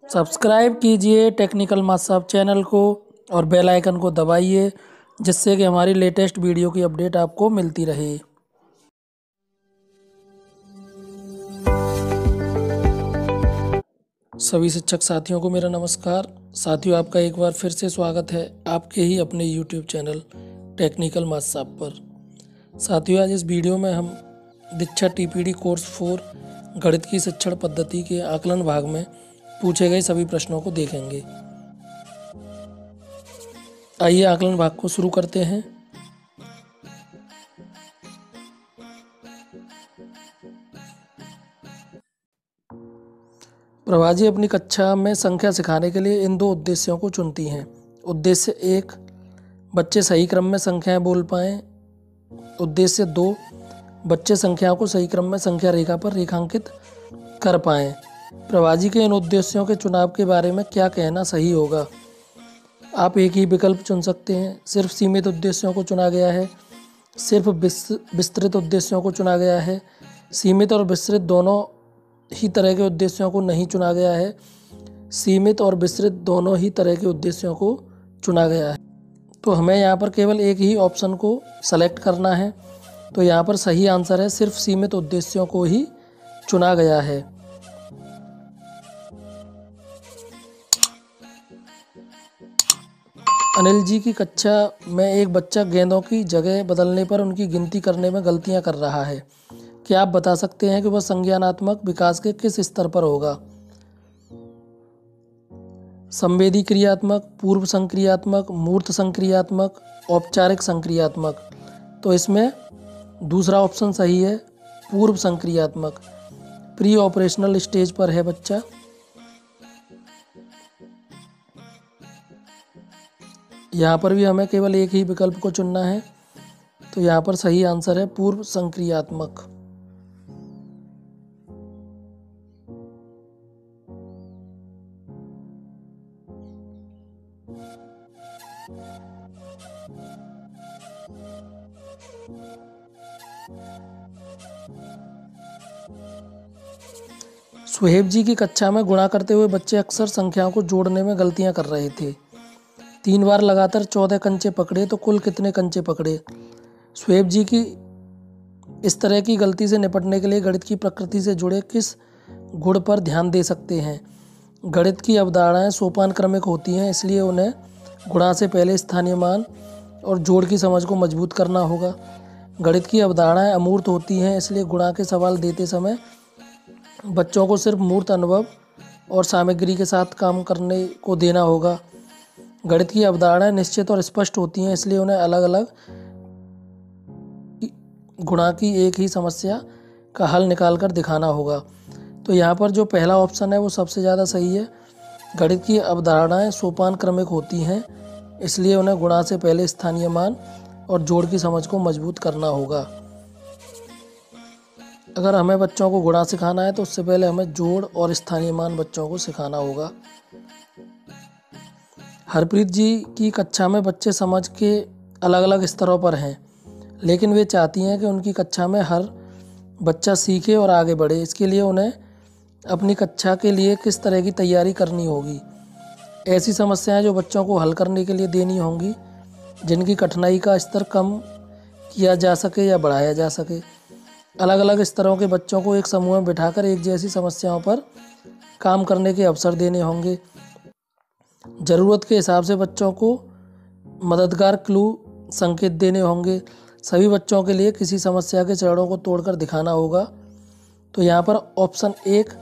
Subscribe कीजिए technical master channel को और बेल आइकन को दबाइए, जिससे कि हमारी लेटेस्ट वीडियो की अपडेट आपको मिलती रहे। सभी शिक्षक साथियों को मेरा नमस्कार। साथियों, आपका एक बार फिर से स्वागत है आपके ही अपने YouTube चैनल टेक्निकल मास्टर पर। साथियों, आज इस वीडियो में हम दीक्षा TPD कोर्स 4 गणित की शिक्षण पद्धति के आकलन भाग में पूछे गए सभी प्रश्नों को देखेंगे। आइए आकलन भाग को शुरू करते हैं। प्रभा जी अपनी कक्षा में संख्या सिखाने के लिए इन दो उद्देश्यों को चुनती हैं। उद्देश्य 1, बच्चे सही क्रम में संख्याएं बोल पाएं। उद्देश्य 2, बच्चे संख्याओं को सही क्रम में संख्या रेखा पर रेखांकित कर पाएं। प्रभा जी के इन उद्देश्यों के चुनाव के बारे में क्या कहना सही होगा? आप एक ही विकल्प चुन सकते हैं। सिर्फ सीमित उद्देश्यों को चुना गया है, सिर्फ विस्तृत उद्देश्यों को चुना गया है, सीमित और विस्तृत दोनों ही तरह के उद्देश्यों को नहीं चुना गया है, सीमित और विस्तृत दोनों ही तरह के उद्देश्यों को चुना गया है। तो हमें यहाँ पर केवल एक ही ऑप्शन को सेलेक्ट करना है। तो यहाँ पर सही आंसर है सिर्फ सीमित उद्देश्यों को ही चुना गया है। अनिल जी की कक्षा में एक बच्चा गेंदों की जगह बदलने पर उनकी गिनती करने में गलतियां कर रहा है। क्या आप बता सकते हैं कि वह संज्ञानात्मक विकास के किस स्तर पर होगा? संवेदी क्रियात्मक, पूर्व संक्रियात्मक, मूर्त संक्रियात्मक, औपचारिक संक्रियात्मक। तो इसमें दूसरा ऑप्शन सही है, पूर्व संक्रियात्मक। प्री ऑपरेशनल स्टेज पर है बच्चा। यहाँ पर भी हमें केवल एक ही विकल्प को चुनना है। तो यहाँ पर सही आंसर है पूर्व संक्रियात्मक। सुहेब जी की कक्षा में गुणा करते हुए बच्चे अक्सर संख्याओं को जोड़ने में गलतियां कर रहे थे। 3 बार लगातार 14 कंचे पकड़े तो कुल कितने कंचे पकड़े? सुहेब जी की इस तरह की गलती से निपटने के लिए गणित की प्रकृति से जुड़े किस गुण पर ध्यान दे सकते हैं? गणित की अवधारणाएं सोपान क्रमिक होती हैं, इसलिए उन्हें गुणा से पहले स्थानीय मान और जोड़ की समझ को मजबूत करना होगा। गणित की अवधारणाएं अमूर्त होती हैं, इसलिए गुणा के सवाल देते समय बच्चों को सिर्फ मूर्त अनुभव और सामग्री के साथ काम करने को देना होगा। गणित की अवधारणाएं निश्चित और स्पष्ट होती हैं, इसलिए उन्हें अलग अलग गुणा की एक ही समस्या का हल निकाल कर दिखाना होगा। तो यहाँ पर जो पहला ऑप्शन है वो सबसे ज़्यादा सही है। गणित की अवधारणाएं सोपान क्रमिक होती हैं, इसलिए उन्हें गुणा से पहले स्थानीय मान और जोड़ की समझ को मजबूत करना होगा। अगर हमें बच्चों को गुणा सिखाना है तो उससे पहले हमें जोड़ और स्थानीय मान बच्चों को सिखाना होगा। हरप्रीत जी की कक्षा में बच्चे समझ के अलग अलग स्तरों पर हैं, लेकिन वे चाहती हैं कि उनकी कक्षा में हर बच्चा सीखे और आगे बढ़े। इसके लिए उन्हें अपनी कक्षा के लिए किस तरह की तैयारी करनी होगी? ऐसी समस्याएं जो बच्चों को हल करने के लिए देनी होंगी, जिनकी कठिनाई का स्तर कम किया जा सके या बढ़ाया जा सके। अलग अलग स्तरों के बच्चों को एक समूह में बिठाकर एक जैसी समस्याओं पर काम करने के अवसर देने होंगे। ज़रूरत के हिसाब से बच्चों को मददगार क्लू संकेत देने होंगे। सभी बच्चों के लिए किसी समस्या के चरणों को तोड़कर दिखाना होगा। तो यहाँ पर ऑप्शन 1,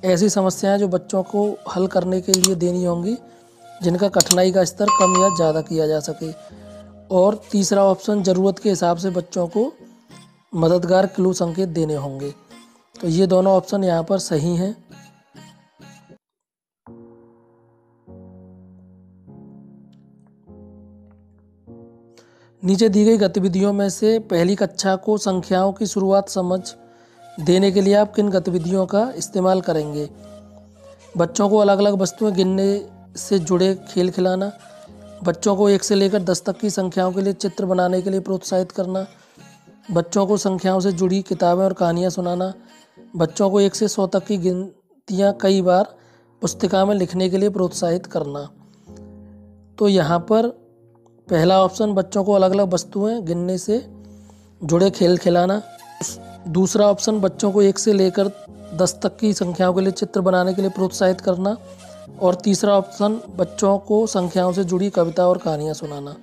ऐसी समस्याएं जो बच्चों को हल करने के लिए देनी होंगी, जिनका कठिनाई का स्तर कम या ज़्यादा किया जा सके। और तीसरा ऑप्शन, ज़रूरत के हिसाब से बच्चों को मददगार क्लू संकेत देने होंगे। तो ये दोनों ऑप्शन यहाँ पर सही हैं। नीचे दी गई गतिविधियों में से पहली कक्षा को संख्याओं की शुरुआत समझ देने के लिए आप किन गतिविधियों का इस्तेमाल करेंगे? बच्चों को अलग अलग वस्तुएं गिनने से जुड़े खेल खिलाना, बच्चों को 1 से लेकर 10 तक की संख्याओं के लिए चित्र बनाने के लिए प्रोत्साहित करना, बच्चों को संख्याओं से जुड़ी किताबें और कहानियाँ सुनाना, बच्चों को 1 से 100 तक की गिनतियाँ कई बार पुस्तिका में लिखने के लिए प्रोत्साहित करना। तो यहाँ पर पहला ऑप्शन बच्चों को अलग अलग वस्तुएं गिनने से जुड़े खेल खिलाना। दूसरा ऑप्शन बच्चों को 1 से लेकर 10 तक की संख्याओं के लिए चित्र बनाने के लिए प्रोत्साहित करना। और तीसरा ऑप्शन बच्चों को संख्याओं से जुड़ी कविता और कहानियाँ सुनाना।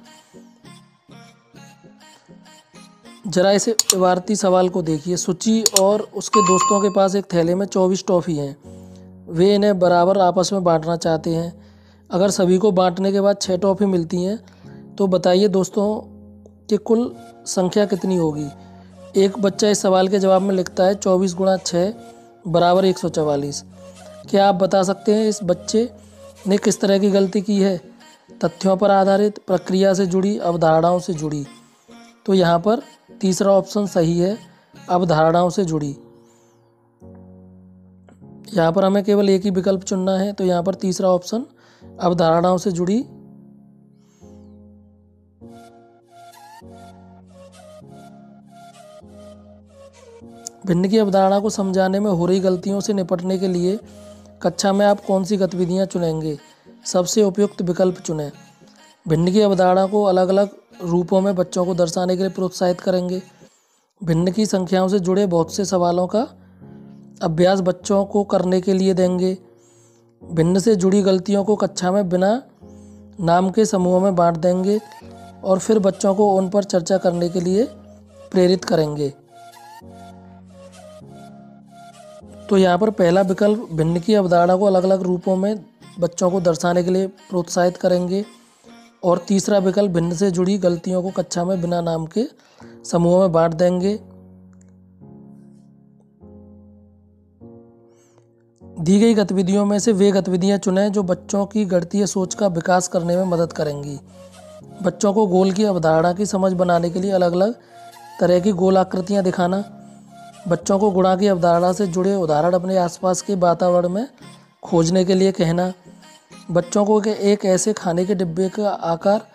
जरा इसे इबारती सवाल को देखिए। सुची और उसके दोस्तों के पास एक थैले में 24 टॉफ़ी हैं। वे इन्हें बराबर आपस में बांटना चाहते हैं। अगर सभी को बांटने के बाद 6 टॉफ़ी मिलती हैं तो बताइए दोस्तों कि कुल संख्या कितनी होगी। एक बच्चा इस सवाल के जवाब में लिखता है 24 गुणा 6 बराबर 144। क्या आप बता सकते हैं इस बच्चे ने किस तरह की गलती की है? तथ्यों पर आधारित, प्रक्रिया से जुड़ी, अवधारणाओं से जुड़ी। तो यहाँ पर तीसरा ऑप्शन सही है, अवधारणाओं से जुड़ी। यहाँ पर हमें केवल एक ही विकल्प चुनना है, तो यहाँ पर तीसरा ऑप्शन अवधारणाओं से जुड़ी। भिन्न की अवधारणा को समझाने में हो रही गलतियों से निपटने के लिए कक्षा में आप कौन सी गतिविधियाँ चुनेंगे? सबसे उपयुक्त विकल्प चुनें। भिन्न की अवधारणा को अलग अलग रूपों में बच्चों को दर्शाने के लिए प्रोत्साहित करेंगे। भिन्न की संख्याओं से जुड़े बहुत से सवालों का अभ्यास बच्चों को करने के लिए देंगे। भिन्न से जुड़ी गलतियों को कक्षा में बिना नाम के समूहों में बांट देंगे और फिर बच्चों को उन पर चर्चा करने के लिए प्रेरित करेंगे। तो यहाँ पर पहला विकल्प भिन्न की अवधारणा को अलग अलग रूपों में बच्चों को दर्शाने के लिए प्रोत्साहित करेंगे और तीसरा विकल्प भिन्न से जुड़ी गलतियों को कक्षा में बिना नाम के समूहों में बांट देंगे। दी गई गतिविधियों में से वे गतिविधियां चुनें जो बच्चों की गणितीय सोच का विकास करने में मदद करेंगी। बच्चों को गोल की अवधारणा की समझ बनाने के लिए अलग अलग तरह की गोल आकृतियां दिखाना। बच्चों को गुणा की अवधारणा से जुड़े उदाहरण अपने आसपास के वातावरण में खोजने के लिए कहना। बच्चों को एक ऐसे खाने के डिब्बे का आकार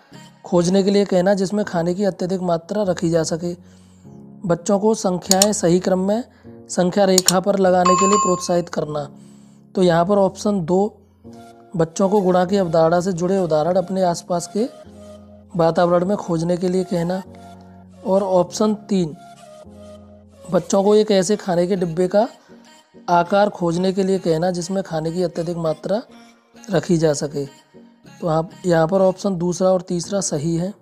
खोजने के लिए कहना जिसमें खाने की अत्यधिक मात्रा रखी जा सके। बच्चों को संख्याएं सही क्रम में संख्या रेखा पर लगाने के लिए प्रोत्साहित करना। तो यहाँ पर ऑप्शन 2 बच्चों को गुणा की अवधारणा से जुड़े उदाहरण अपने आसपास के वातावरण में खोजने के लिए कहना। और ऑप्शन 3 बच्चों को एक ऐसे खाने के डिब्बे का आकार खोजने के लिए कहना जिसमें खाने की अत्यधिक मात्रा रखी जा सके। तो आप यहाँ पर ऑप्शन दूसरा और तीसरा सही है।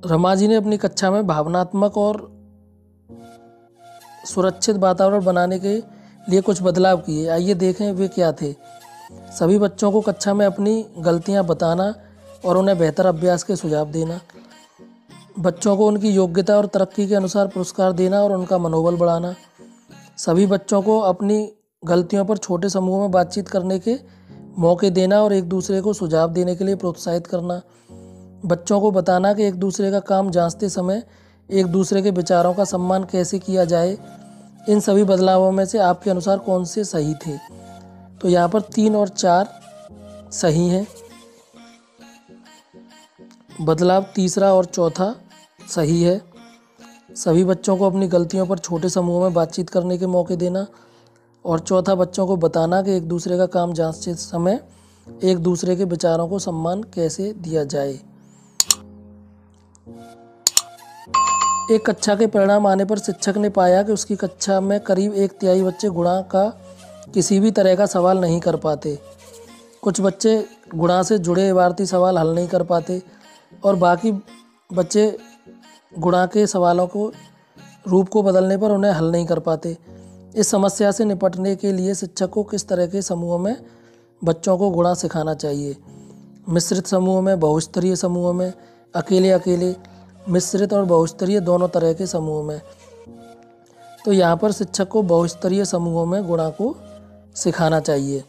रमा जी ने अपनी कक्षा में भावनात्मक और सुरक्षित वातावरण बनाने के लिए कुछ बदलाव किए। आइए देखें वे क्या थे। सभी बच्चों को कक्षा में अपनी गलतियां बताना और उन्हें बेहतर अभ्यास के सुझाव देना। बच्चों को उनकी योग्यता और तरक्की के अनुसार पुरस्कार देना और उनका मनोबल बढ़ाना। सभी बच्चों को अपनी गलतियों पर छोटे समूहों में बातचीत करने के मौके देना और एक दूसरे को सुझाव देने के लिए प्रोत्साहित करना। बच्चों को बताना कि एक दूसरे का काम जांचते समय एक दूसरे के विचारों का सम्मान कैसे किया जाए। इन सभी बदलावों में से आपके अनुसार कौन से सही थे? तो यहाँ पर 3 और 4 सही हैं। बदलाव तीसरा और चौथा सही है। सभी बच्चों को अपनी गलतियों पर छोटे समूहों में बातचीत करने के मौके देना और चौथा बच्चों को बताना कि एक दूसरे का काम जांचते समय एक दूसरे के विचारों को सम्मान कैसे दिया जाए। एक कक्षा के परिणाम आने पर शिक्षक ने पाया कि उसकी कक्षा में करीब 1/3 बच्चे गुणा का किसी भी तरह का सवाल नहीं कर पाते। कुछ बच्चे गुणा से जुड़े इबारती सवाल हल नहीं कर पाते और बाकी बच्चे गुणा के सवालों को रूप को बदलने पर उन्हें हल नहीं कर पाते। इस समस्या से निपटने के लिए शिक्षक को किस तरह के समूहों में बच्चों को गुणा सिखाना चाहिए? मिश्रित समूह में, बहुस्तरीय समूह में, अकेले अकेले, मिश्रित और बहुस्तरीय दोनों तरह के समूह में। तो यहाँ पर शिक्षक को बहुस्तरीय समूहों में गुणा को सिखाना चाहिए।